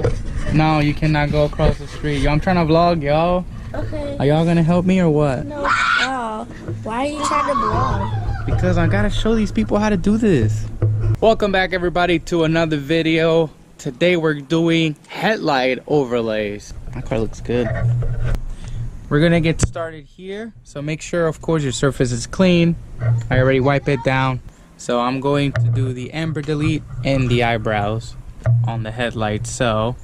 street? No, you cannot go across the street. Yo, I'm trying to vlog, y'all. Okay. Are y'all gonna help me or what? No. Oh, why are you trying to vlog? Because I gotta show these people how to do this. Welcome back, everybody, to another video. Today we're doing headlight overlays. My car looks good. We're gonna get started here. So make sure, of course, your surface is clean. I already wiped it down. So I'm going to do the amber delete and the eyebrows on the headlights. So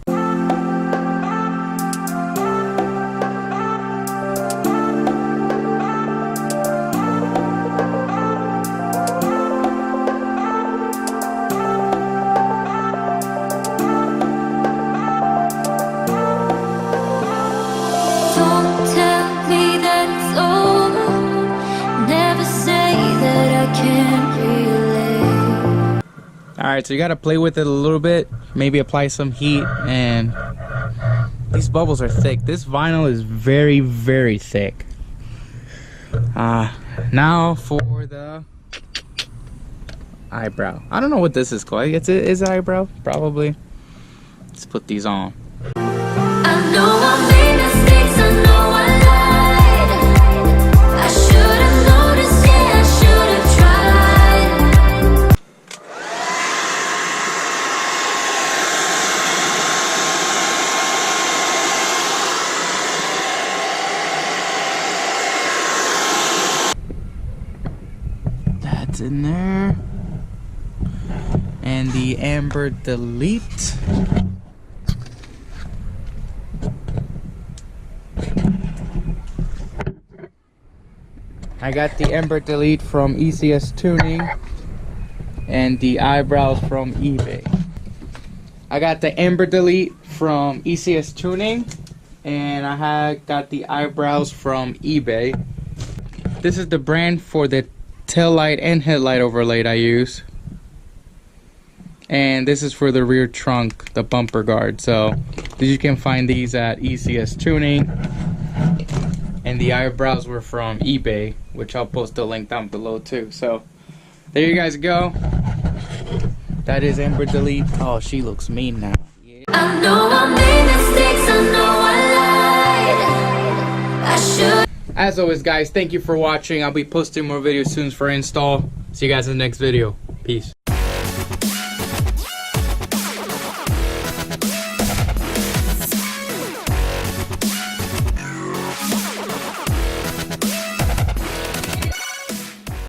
alright, so you gotta play with it a little bit, maybe apply some heat, and these bubbles are thick. This vinyl is very, very thick. Now for the eyebrow. I don't know what this is called. Is it eyebrow? Probably. Let's put these on. I know I made mistakes, I know I lied. I should have noticed, yeah, I should have tried. That's in there. And the amber delete. I got the amber delete from ECS Tuning and the eyebrows from eBay. I got the amber delete from ECS Tuning and I got the eyebrows from eBay. This is the brand for the tail light and headlight overlay I use. And this is for the rear trunk, the bumper guard. So you can find these at ECS Tuning. And the eyebrows were from eBay, which I'll post the link down below too. So there you guys go. That is amber delete. Oh, she looks mean now. Yeah. I know I made mistakes, I know I lied. I should. As always, guys, thank you for watching. I'll be posting more videos soon for install. See you guys in the next video. Peace.